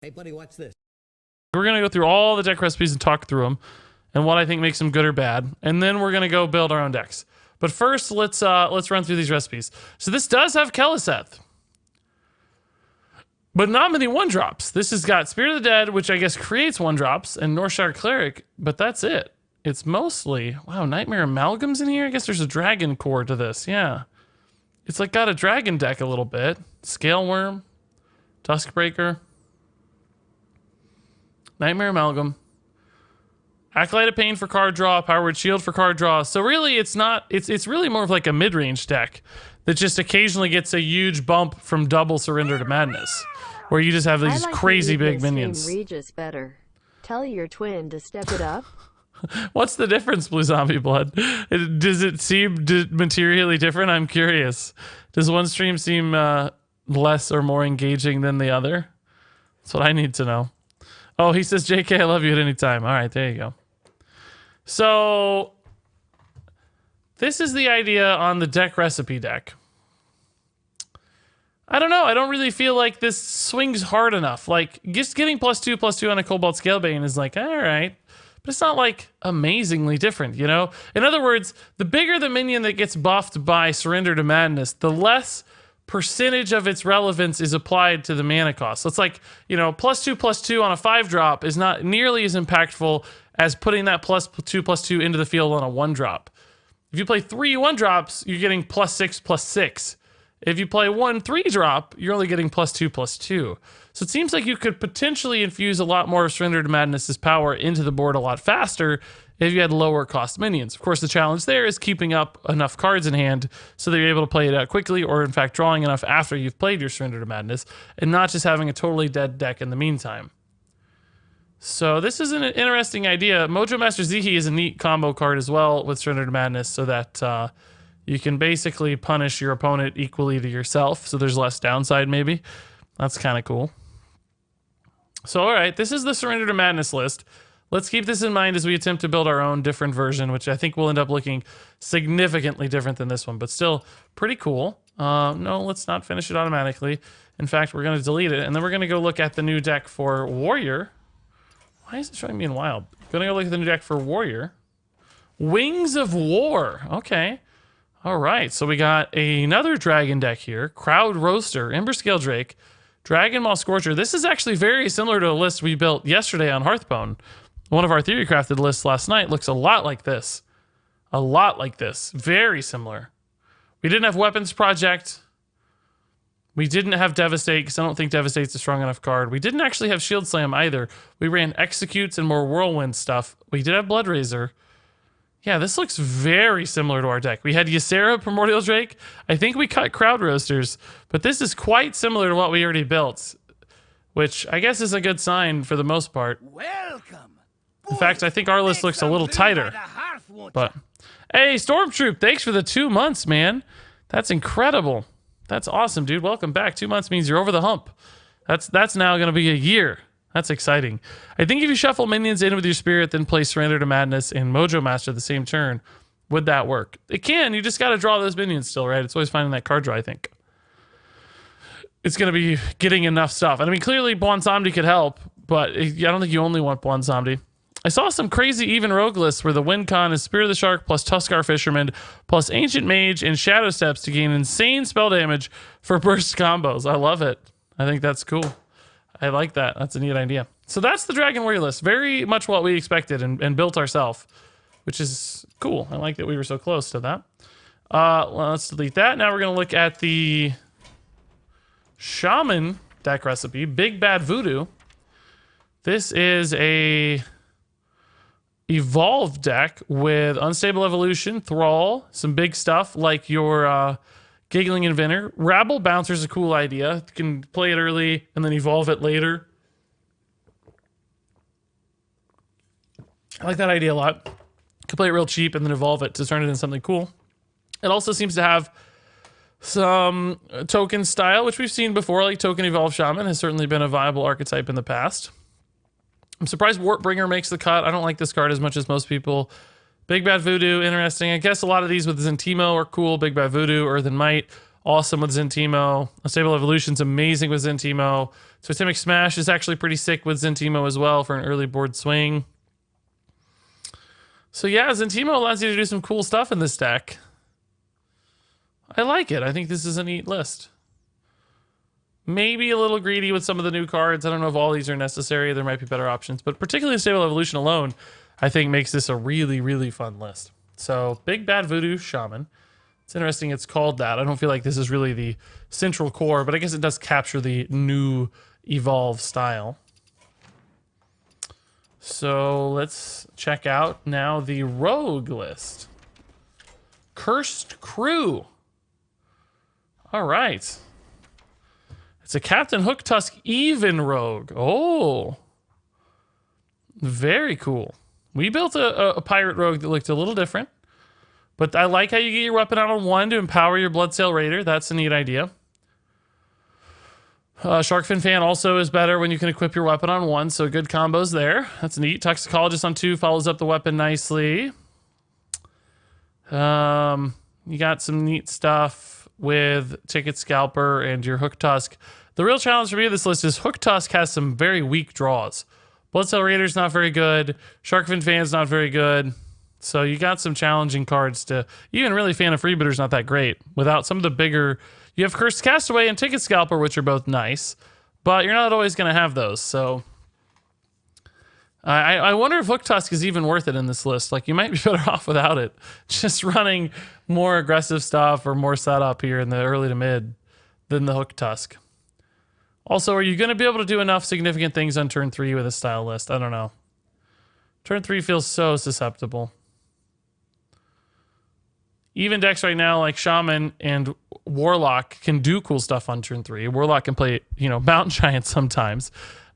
Hey, buddy, watch this. We're going to go through all the deck recipes and talk through them and what I think makes them good or bad. And then we're going to go build our own decks. But first, let's run through these recipes. So this does have Keleseth, but not many 1-drops. This has got Spirit of the Dead, which I guess creates 1-drops, and Northshire Cleric, but that's it. It's mostly, wow, Nightmare Amalgam's in here? I guess there's a dragon core to this, yeah. It's like got a dragon deck a little bit. Scale Worm, Duskbreaker, Nightmare Amalgam, Acolyte of Pain for card draw, Power Word Shield for card draw. So really it's not, it's really more of like a mid-range deck that just occasionally gets a huge bump from double Surrender to Madness, where you just have these crazy big minions. Regis better. Tell your twin to step it up. What's the difference, Blue Zombie Blood? Does it seem materially different? I'm curious. Does one stream seem less or more engaging than the other? That's what I need to know. Oh, he says, JK, I love you at any time. All right, there you go. So this is the idea on the deck recipe deck. I don't know. I don't really feel like this swings hard enough. Like, just getting +2/+2 on a Cobalt Scalebane is like, all right. But it's not like amazingly different, you know? In other words, the bigger the minion that gets buffed by Surrender to Madness, the less percentage of its relevance is applied to the mana cost. So it's like, you know, +2/+2 on a 5-drop is not nearly as impactful as putting that +2/+2 into the field on a 1-drop. If you play 3 1-drops, you're getting +6/+6. If you play 1 3-drop, you're only getting +2/+2. So it seems like you could potentially infuse a lot more of Surrender to Madness's power into the board a lot faster if you had lower cost minions. Of course, the challenge there is keeping up enough cards in hand so that you're able to play it out quickly, or in fact drawing enough after you've played your Surrender to Madness, and not just having a totally dead deck in the meantime. So this is an interesting idea. Mojo Master Zihi is a neat combo card as well with Surrender to Madness, so that you can basically punish your opponent equally to yourself, so there's less downside maybe. That's kind of cool. So all right, this is the Surrender to Madness list. Let's keep this in mind as we attempt to build our own different version, which I think will end up looking significantly different than this one, but still pretty cool. No, let's not finish it automatically. In fact, we're going to delete it, and then we're going to go look at the new deck for Warrior. Why is it showing me in Wild? Going to go look at the new deck for Warrior. Wings of War. Okay. All right, so we got another dragon deck here. Crowd Roaster, Ember Scale Drake, Dragon Maw Scorcher. This is actually very similar to a list we built yesterday on Hearthstone. One of our theory crafted lists last night looks a lot like this. A lot like this. Very similar. We didn't have Weapons Project. We didn't have Devastate, because I don't think Devastate's a strong enough card. We didn't actually have Shield Slam either. We ran Executes and more Whirlwind stuff. We did have Bloodrazor. Yeah, this looks very similar to our deck. We had Ysera, Primordial Drake. I think we cut Crowd Roasters, but this is quite similar to what we already built, which I guess is a good sign for the most part. Welcome. In fact, I think our list looks a little tighter. But hey, Stormtroop, thanks for the 2 months, man. That's incredible. That's awesome, dude. Welcome back. 2 months means you're over the hump. That's now going to be a year. That's exciting. I think if you shuffle minions in with your spirit, then play Surrender to Madness and Mojo Master the same turn, would that work? It can. You just got to draw those minions still, right? It's always finding that card draw, I think. It's going to be getting enough stuff. And I mean, clearly Bwonsamdi could help, but I don't think you only want Bwonsamdi. I saw some crazy even rogue lists where the win con is Spirit of the Shark plus Tuskar Fisherman plus Ancient Mage and Shadow Steps to gain insane spell damage for burst combos. I love it. I think that's cool. I like that. That's a neat idea. So that's the Dragon Warrior list. Very much what we expected and built ourselves, which is cool. I like that we were so close to that. Well, let's delete that. Now we're going to look at the Shaman deck recipe. Big Bad Voodoo. This is a evolved deck with Unstable Evolution, Thrall, some big stuff like your Giggling Inventor. Rabble Bouncer is a cool idea. You can play it early and then evolve it later. I like that idea a lot. You can play it real cheap and then evolve it to turn it into something cool. It also seems to have some token style, which we've seen before, like Token Evolved Shaman has certainly been a viable archetype in the past. I'm surprised Wartbringer makes the cut. I don't like this card as much as most people. Big Bad Voodoo, interesting. I guess a lot of these with Zentimo are cool. Big Bad Voodoo, Earthen Might. awesome with Zentimo. Unstable Evolution's amazing with Zentimo. Totemic Smash is actually pretty sick with Zentimo as well for an early board swing. So yeah, Zentimo allows you to do some cool stuff in this deck. I like it. I think this is a neat list. Maybe a little greedy with some of the new cards. I don't know if all these are necessary. There might be better options. But particularly Unstable Evolution alone, I think makes this a really, really fun list. So, Big Bad Voodoo Shaman. It's interesting it's called that. I don't feel like this is really the central core, but I guess it does capture the new evolve style. So, let's check out now the rogue list. Cursed Crew. All right. It's a Captain Hooktusk even rogue. Oh. Very cool. We built a pirate rogue that looked a little different. But I like how you get your weapon out on 1 to empower your Bloodsail Raider. That's a neat idea. Sharkfin Fan also is better when you can equip your weapon on 1, so good combos there. That's neat. Toxicologist on 2 follows up the weapon nicely. You got some neat stuff with Ticket Scalper and your Hooktusk. The real challenge for me of this list is Hooktusk has some very weak draws. Bloodsail Raider's not very good. Sharkfin Fan's not very good. So you got some challenging cards to... Even really Fan of Freebooter's not that great. Without some of the bigger... You have Cursed Castaway and Ticket Scalper, which are both nice. But you're not always going to have those, so... I wonder if Hooktusk is even worth it in this list. Like, you might be better off without it. Just running more aggressive stuff or more setup here in the early to mid than the Hooktusk. Also, are you going to be able to do enough significant things on turn 3 with a style list? I don't know. Turn 3 feels so susceptible. Even decks right now like Shaman and Warlock can do cool stuff on turn 3. Warlock can play, Mountain Giant sometimes.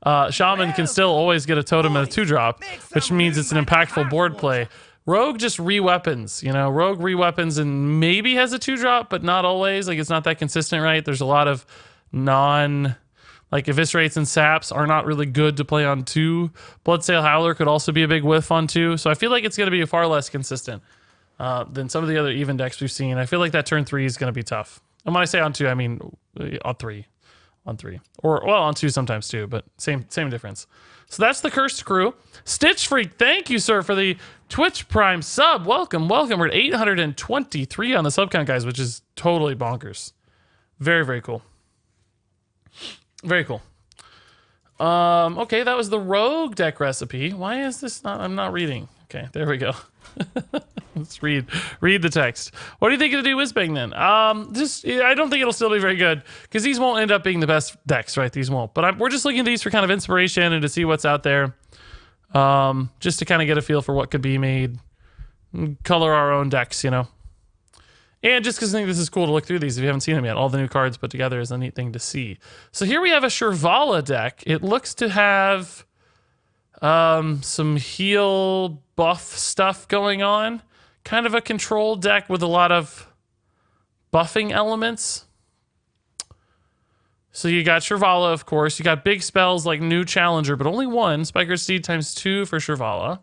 Shaman can still always get a totem and a 2-drop, which means it's an impactful board play. Rogue just re-weapons, Rogue re-weapons and maybe has a 2-drop, but not always. Like, it's not that consistent, right? There's a lot of like Eviscerates and Saps are not really good to play on 2. Bloodsail Howler could also be a big whiff on 2. So I feel like it's going to be far less consistent than some of the other even decks we've seen. I feel like that turn 3 is going to be tough. And when I say on 2, I mean on 3. On 3. Or, well, on 2 sometimes too, but same difference. So that's the Cursed Crew. Stitch Freak, thank you, sir, for the Twitch Prime sub. Welcome. We're at 823 on the sub count, guys, which is totally bonkers. Very, very cool. Very cool. Okay, that was the Rogue deck recipe. Why is this not... I'm not reading. Okay, there we go. Let's read the text. What do you think of the do Whizbang then? I don't think it'll still be very good because these won't end up being the best decks, right? These won't. But we're just looking at these for kind of inspiration and to see what's out there, just to kind of get a feel for what could be made, color our own decks, and just because I think this is cool to look through these if you haven't seen them yet. All the new cards put together is a neat thing to see. So here we have a Shirvallah deck. It looks to have some heal buff stuff going on. Kind of a control deck with a lot of buffing elements. So you got Shirvallah, of course. You got big spells like New Challenger, but only 1. Spiker Steed times 2 for Shirvallah.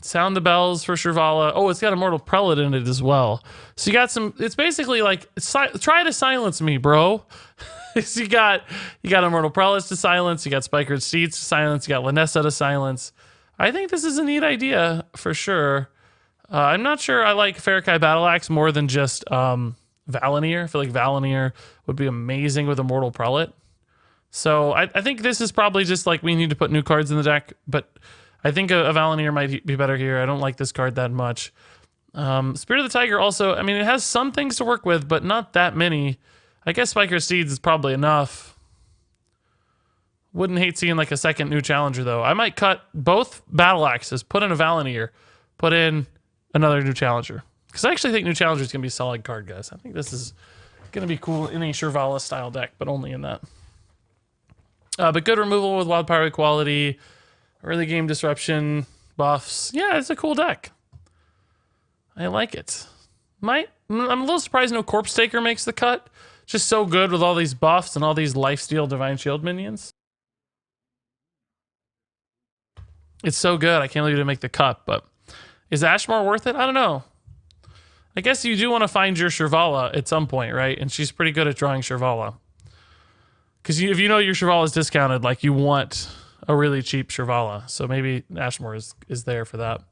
Sound the Bells for Shirvallah. Oh, it's got Immortal Prelate in it as well. So you got some... It's basically like... try to silence me, bro. So you got Immortal Prelates to silence. You got Spiker Steeds to silence. You got Lanessa to silence. I think this is a neat idea for sure. I'm not sure I like Farrakei Battle Axe more than just Valenier. I feel like Valenier would be amazing with Immortal Prelate. So I think this is probably just like we need to put new cards in the deck, but I think a Valenier might be better here. I don't like this card that much. Spirit of the Tiger also, I mean, it has some things to work with, but not that many. I guess Spiker Steeds is probably enough. Wouldn't hate seeing like a second New Challenger, though. I might cut both Battle Axes, put in a Valenier, put in another New Challenger. Because I actually think New Challenger is going to be a solid card, guys. I think this is going to be cool in a Shirvallah style deck, but only in that. But good removal with Wild Power Equality, early game disruption, buffs. Yeah, it's a cool deck. I like it. I'm a little surprised no Corpse Taker makes the cut. Just so good with all these buffs and all these Lifesteal Divine Shield minions. It's so good. I can't believe it didn't make the cut, but is Ashmore worth it? I don't know. I guess you do want to find your Shirvallah at some point, right? And she's pretty good at drawing Shirvallah. Because if you know your Shirvallah is discounted, like you want a really cheap Shirvallah. So maybe Ashmore is there for that.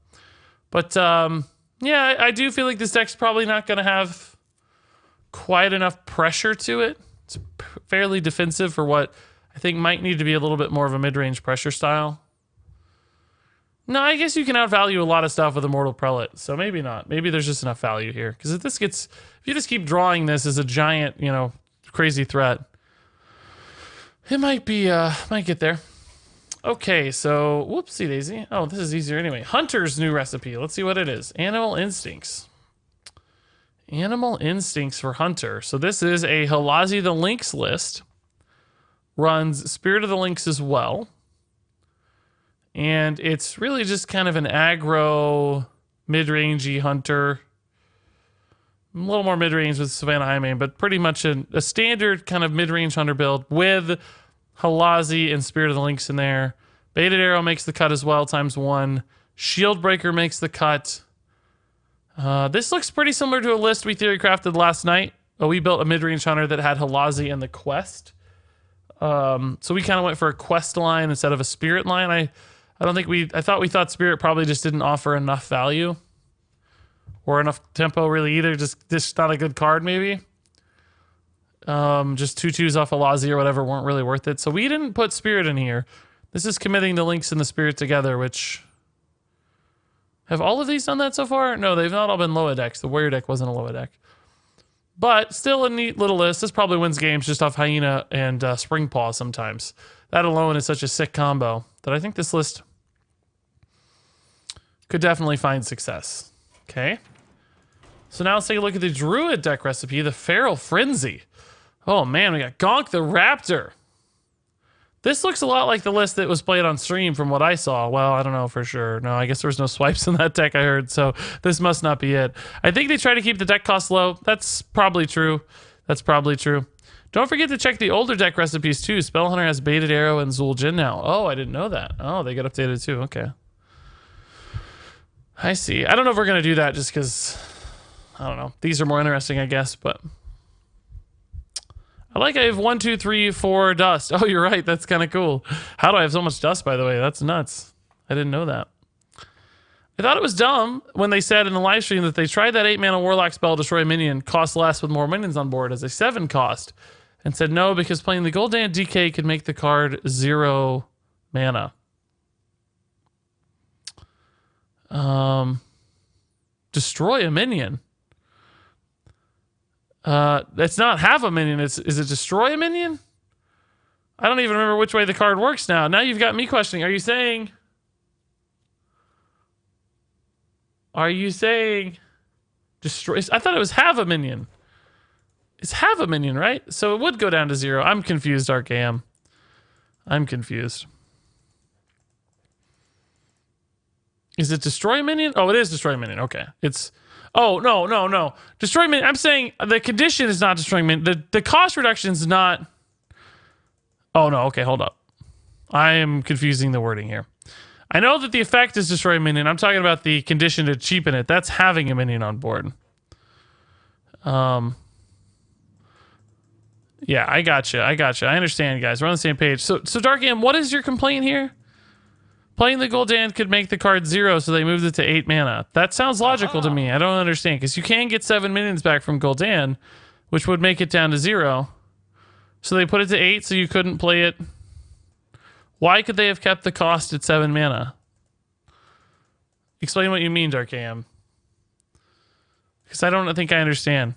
But yeah, I do feel like this deck's probably not going to have quite enough pressure to it. It's fairly defensive for what I think might need to be a little bit more of a mid-range pressure style. No, I guess you can outvalue a lot of stuff with Immortal Prelate, so maybe not. Maybe there's just enough value here. Because if you just keep drawing this as a giant, crazy threat, it might get there. Okay, so, whoopsie daisy. Oh, this is easier anyway. Hunter's new recipe. Let's see what it is. Animal Instincts. Animal Instincts for Hunter. So this is a Halazi the Lynx list. Runs Spirit of the Lynx as well. And it's really just kind of an aggro, mid-rangey hunter. A little more mid-range with Savannah Highmane, but pretty much a standard kind of mid-range hunter build with Halazi and Spirit of the Lynx in there. Baited Arrow makes the cut as well, ×1. Shieldbreaker makes the cut. This looks pretty similar to a list we theory crafted last night. We built a mid-range hunter that had Halazi and the quest. So we kind of went for a quest line instead of a spirit line. I thought we thought spirit probably just didn't offer enough value or enough tempo really either. Just not a good card maybe. Just 2/2s off Halazi or whatever weren't really worth it. So we didn't put spirit in here. This is committing the Lynx and the spirit together, which have all of these done that so far? No, they've not all been Loa decks. The warrior deck wasn't a Loa deck. But still a neat little list. This probably wins games just off Hyena and Spring Paw sometimes. That alone is such a sick combo that I think this list could definitely find success. Okay. So now let's take a look at the Druid deck recipe, the Feral Frenzy. Oh man, we got Gonk the Raptor. This looks a lot like the list that was played on stream from what I saw. Well, I don't know for sure. No, I guess there was no swipes in that deck I heard, so this must not be it. I think they try to keep the deck cost low. That's probably true. Don't forget to check the older deck recipes too. Spellhunter has Baited Arrow and Zul'jin now. Oh, I didn't know that. Oh, they got updated too. Okay. I see. I don't know if we're going to do that just because, I don't know. These are more interesting, I guess, but I have 1, 2, 3, 4 dust. Oh, you're right. That's kind of cool. How do I have so much dust, by the way? That's nuts. I didn't know that. I thought it was dumb when they said in the live stream that they tried that 8-mana Warlock spell, Destroy a Minion, cost less with more minions on board as a 7 cost, and said no because playing the Gul'dan DK could make the card 0 mana. Destroy a minion. It's not have a minion. Is it destroy a minion? I don't even remember which way the card works now. Now you've got me questioning. Are you saying destroy? I thought it was have a minion. It's have a minion, right? So it would go down to 0. I'm confused, Arcam. I'm confused. Is it destroy a minion? Oh, it is destroy a minion. Okay. Oh, no. Destroy minion. I'm saying the condition is not destroying minion. The cost reduction is not. Oh, no. Okay, hold up. I am confusing the wording here. I know that the effect is destroy a minion. I'm talking about the condition to cheapen it. That's having a minion on board. Yeah, I gotcha. I understand, guys. We're on the same page. So Dark Am, what is your complaint here? Playing the Gul'dan could make the card 0, so they moved it to 8 mana. That sounds logical to me. I don't understand, because you can get 7 minions back from Gul'dan, which would make it down to 0. So they put it to 8, so you couldn't play it. Why could they have kept the cost at 7 mana? Explain what you mean, Dark Am. Because I don't think I understand.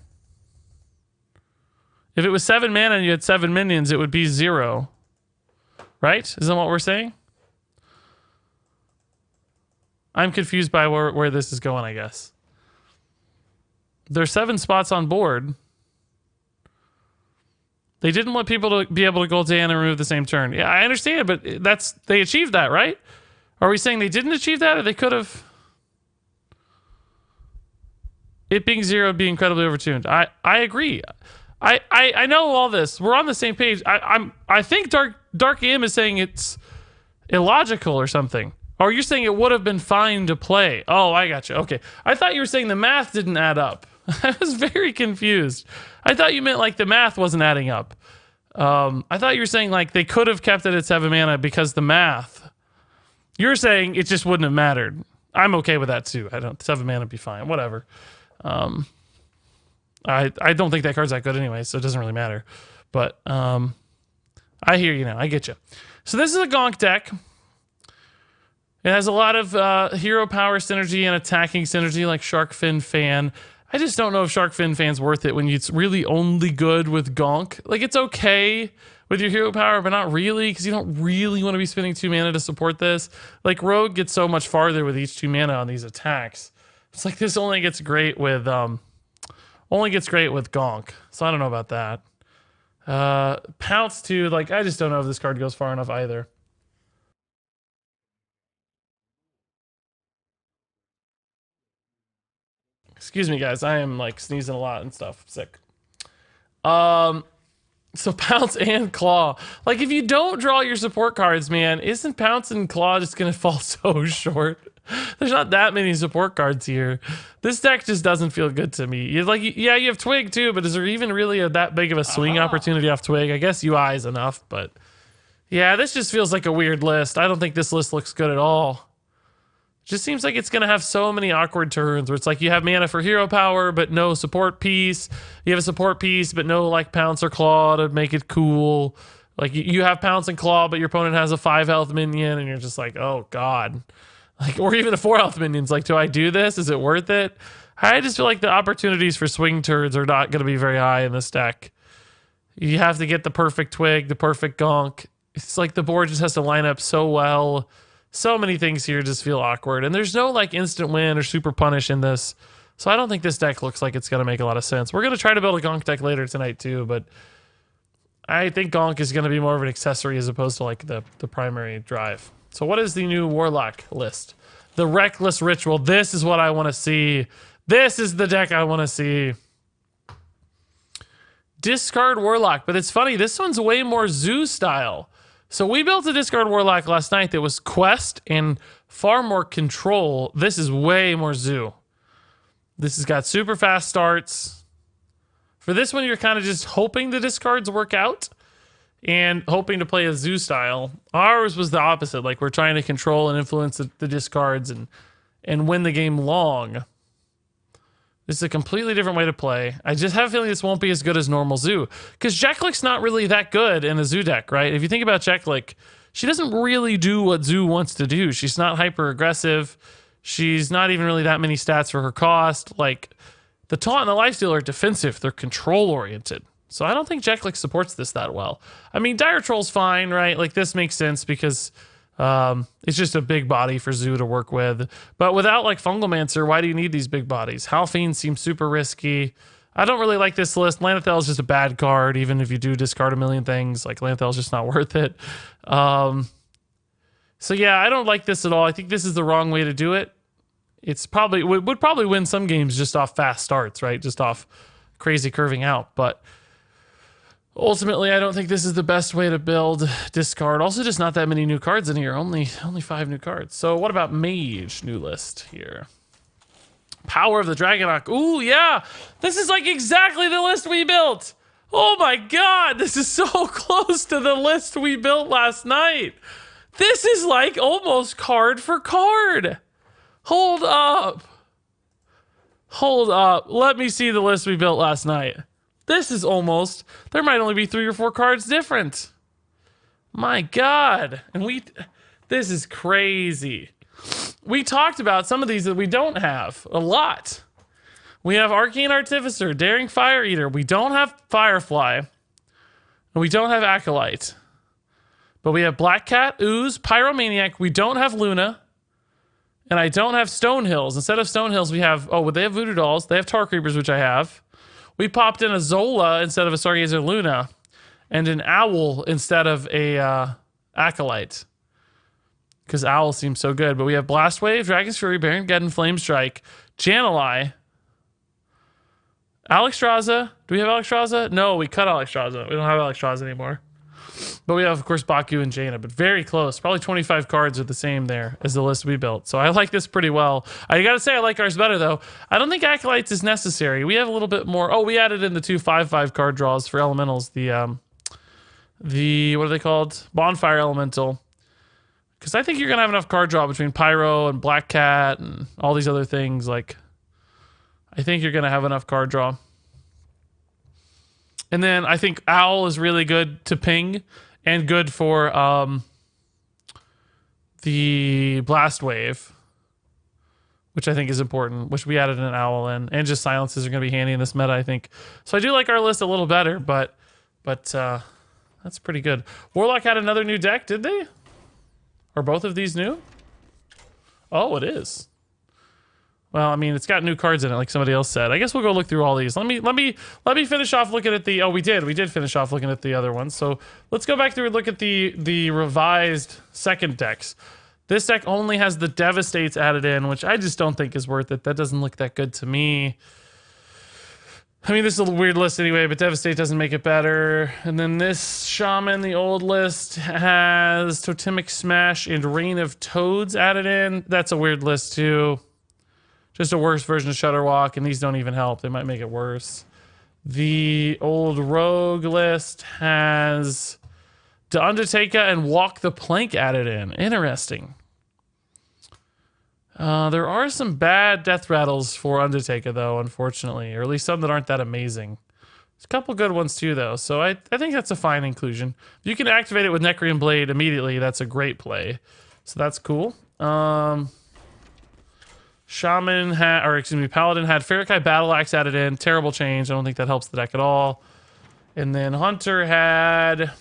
If it was 7 mana and you had 7 minions, it would be 0. Right? Isn't that what we're saying? I'm confused by where this is going, I guess. There's 7 spots on board. They didn't want people to be able to go down and remove the same turn. Yeah, I understand, but they achieved that, right? Are we saying they didn't achieve that, or they could have? It being 0 would be incredibly overtuned. I agree. I know all this. We're on the same page. I think Dark Am is saying it's illogical or something. Or you're saying it would have been fine to play. Oh, I got you. Okay. I thought you were saying the math didn't add up. I was very confused. I thought you meant like the math wasn't adding up. I thought you were saying like they could have kept it at 7 mana because the math. You're saying it just wouldn't have mattered. I'm okay with that too. 7 mana would be fine. Whatever. I don't think that card's that good anyway, so it doesn't really matter. But I hear you now. I get you. So this is a Gonk deck. It has a lot of hero power synergy and attacking synergy like Shark Fin Fan. I just don't know if Shark Fin Fan's worth it when it's really only good with Gonk. Like, it's okay with your hero power, but not really, because you don't really want to be spending 2 mana to support this. Like, Rogue gets so much farther with each 2 mana on these attacks. It's like this only gets great with Gonk. So I don't know about that. Pounce too, like, I just don't know if this card goes far enough either. Excuse me, guys. I am like sneezing a lot and stuff. Sick. So Pounce and Claw. Like, if you don't draw your support cards, man, isn't Pounce and Claw just gonna fall so short? There's not that many support cards here. This deck just doesn't feel good to me. Yeah, you have Twig too, but is there even really that big of a swing opportunity off Twig? I guess UI is enough, but yeah, this just feels like a weird list. I don't think this list looks good at all. Just seems like it's going to have so many awkward turns where it's like you have mana for hero power, but no support piece. You have a support piece, but no like Pounce or Claw to make it cool. Like you have Pounce and Claw, but your opponent has a 5 health minion, and you're just like, oh god. Like, or even a 4 health minions. Like, do I do this? Is it worth it? I just feel like the opportunities for swing turns are not going to be very high in this deck. You have to get the perfect Twig, the perfect Gonk. It's like the board just has to line up so well. So many things here just feel awkward. And there's no like instant win or super punish in this. So I don't think this deck looks like it's going to make a lot of sense. We're going to try to build a Gonk deck later tonight too, but I think Gonk is going to be more of an accessory as opposed to like the primary drive. So what is the new Warlock list? The Reckless Ritual. This is what I want to see. This is the deck I want to see. Discard Warlock. But it's funny, this one's way more Zoo style. So we built a Discard Warlock last night that was quest and far more control. This is way more Zoo. This has got super fast starts. For this one, you're kind of just hoping the discards work out and hoping to play a Zoo style. Ours was the opposite. Like, we're trying to control and influence the discards and win the game long. This is a completely different way to play. I just have a feeling this won't be as good as normal Zoo. Because Jeklik's not really that good in a Zoo deck, right? If you think about Jeklik, she doesn't really do what Zoo wants to do. She's not hyper aggressive. She's not even really that many stats for her cost. Like, the Taunt and the Lifesteal are defensive. They're control oriented. So I don't think Jeklik supports this that well. I mean, Dire Troll's fine, right? Like, this makes sense because it's just a big body for Zoo to work with. But without like Fungalmancer, why do you need these big bodies? Halfiend seems super risky. I don't really like this list. Lanathel is just a bad card, even if you do discard a million things. Like, Lanathel is just not worth it. So yeah, I don't like this at all. I think this is the wrong way to do it. It's probably would probably win some games just off fast starts, right? Just off crazy curving out. But ultimately, I don't think this is the best way to build discard. Also, just not that many new cards in here. Only 5 new cards. So what about Mage new list here? Power of the Dragonhawk. Ooh, yeah. This is like exactly the list we built. Oh my god, this is so close to the list we built last night. This is like almost card for card. Hold up. Hold up. Let me see the list we built last night. This is almost, there might only be 3 or 4 cards different. My god. And this is crazy. We talked about some of these that we don't have a lot. We have Arcane Artificer, Daring Fire Eater. We don't have Firefly. And we don't have Acolyte. But we have Black Cat, Ooze, Pyromaniac. We don't have Luna. And I don't have Stonehills. Instead of Stonehills, we have, they have Voodoo Dolls. They have Tar Creepers, which I have. We popped in a Zola instead of a Stargazer Luna. And an Owl instead of a Acolyte. Because Owl seems so good. But we have Blast Wave, Dragon's Fury, Baron Geddon, Flame Strike, Jan'alai, Alexstrasza. Do we have Alexstrasza? No, we cut Alexstrasza. We don't have Alexstrasza anymore. But we have, of course, Baku and Jaina, but very close. Probably 25 cards are the same there as the list we built. So I like this pretty well. I gotta say, I like ours better, though. I don't think Acolytes is necessary. We have a little bit more. Oh, we added in the 2 5/5 card draws for elementals. The what are they called? Bonfire Elemental. Because I think you're gonna have enough card draw between Pyro and Black Cat and all these other things. Like, I think you're gonna have enough card draw. And then I think Owl is really good to ping and good for the Blast Wave, which I think is important, which we added an Owl in. And just silences are going to be handy in this meta, I think. So I do like our list a little better, but that's pretty good. Warlock had another new deck, did they? Are both of these new? Oh, it is. Well, I mean, it's got new cards in it, like somebody else said. I guess we'll go look through all these. Let me finish off looking at the. Oh, we did finish off looking at the other ones. So let's go back through and look at the revised second decks. This deck only has the Devastates added in, which I just don't think is worth it. That doesn't look that good to me. I mean, this is a weird list anyway, but Devastate doesn't make it better. And then this Shaman, the old list, has Totemic Smash and Reign of Toads added in. That's a weird list too. Just a worse version of Shutterwalk, and these don't even help. They might make it worse. The old Rogue list has the Undertaker and Walk the Plank added in. Interesting. There are some bad death rattles for Undertaker, though, unfortunately. Or at least some that aren't that amazing. There's a couple good ones, too, though. So I think that's a fine inclusion. If you can activate it with Necrean Blade immediately, that's a great play. So that's cool. Shaman had, or excuse me, Paladin had Ferrokai Battle Axe added in. Terrible change. I don't think that helps the deck at all. And then Hunter had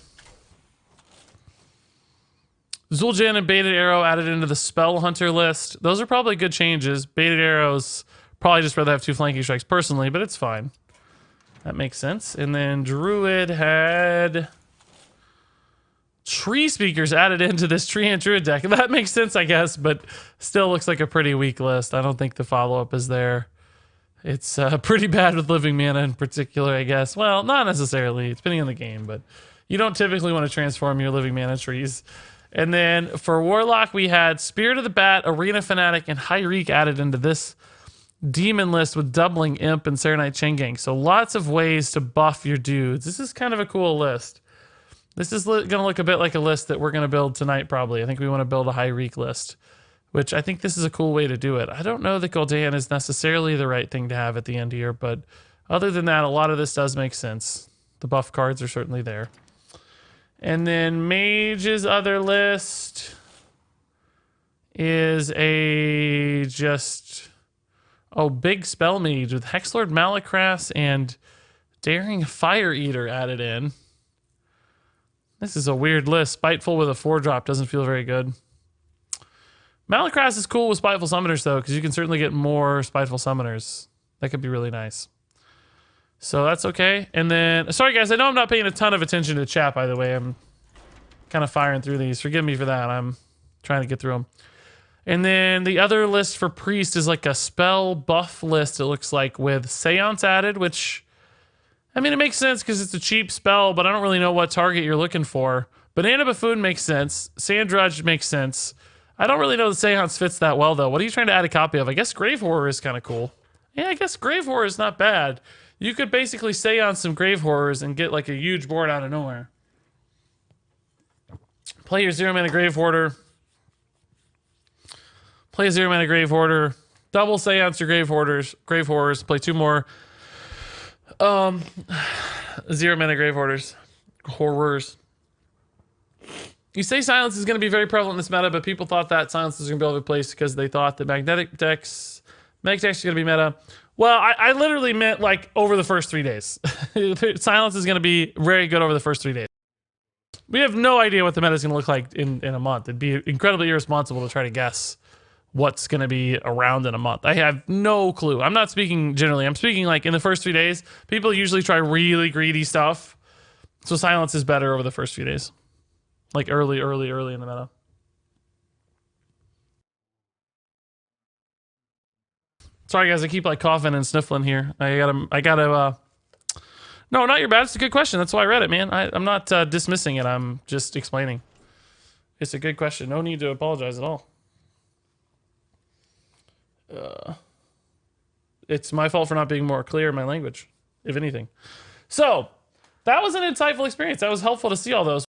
Zul'jin and Baited Arrow added into the Spell Hunter list. Those are probably good changes. Baited Arrows, probably just rather have 2 flanking strikes personally, but it's fine. That makes sense. And then Druid had Tree Speakers added into this Tree and Druid deck. That makes sense, I guess, but still looks like a pretty weak list. I don't think the follow-up is there. It's pretty bad with Living Mana in particular, I guess. Well, not necessarily, depending on the game, but you don't typically want to transform your Living Mana trees. And then for Warlock, we had Spirit of the Bat, Arena Fanatic, and Hyreek added into this demon list with doubling Imp and Serenite Chain Gang. So lots of ways to buff your dudes. This is kind of a cool list. This is going to look a bit like a list that we're going to build tonight, probably. I think we want to build a Hyreek list, which I think this is a cool way to do it. I don't know that Gul'dan is necessarily the right thing to have at the end here, but other than that, a lot of this does make sense. The buff cards are certainly there. And then Mage's other list is a big Spell Mage with Hexlord Malakras and Daring Fire Eater added in. This is a weird list. Spiteful with a 4-drop doesn't feel very good. Malakras is cool with Spiteful Summoners, though, because you can certainly get more Spiteful Summoners. That could be really nice. So that's okay. And then, sorry guys, I know I'm not paying a ton of attention to the chat, by the way. I'm kind of firing through these. Forgive me for that. I'm trying to get through them. And then the other list for Priest is like a spell buff list, it looks like, with Seance added, which, I mean, it makes sense because it's a cheap spell, but I don't really know what target you're looking for. Banana Buffoon makes sense. Sand Drudge makes sense. I don't really know that Seance fits that well, though. What are you trying to add a copy of? I guess Grave Horror is kind of cool. Yeah, I guess Grave Horror is not bad. You could basically Seance some Grave Horrors and get like a huge board out of nowhere. Play your 0-mana Grave Hoarder. Play a 0-mana Grave Hoarder. Double Seance your Grave Horrors. Play 2 more 0-mana Grave Horrors. You say Silence is going to be very prevalent in this meta, but people thought that Silence was going to be all over the place because they thought that Magnetic decks are going to be meta. Well, I literally meant like over the first 3 days. Silence is going to be very good over the first 3 days. We have no idea what the meta is going to look like in a month. It'd be incredibly irresponsible to try to guess what's going to be around in a month. I have no clue. I'm not speaking generally. I'm speaking like in the first 3 days. People usually try really greedy stuff. So Silence is better over the first few days. Like early in the meta. Sorry guys, I keep like coughing and sniffling here. I gotta No, not your bad. It's a good question. That's why I read it, man. I'm not dismissing it. I'm just explaining. It's a good question. No need to apologize at all. It's my fault for not being more clear in my language, if anything. So, that was an insightful experience. That was helpful to see all those.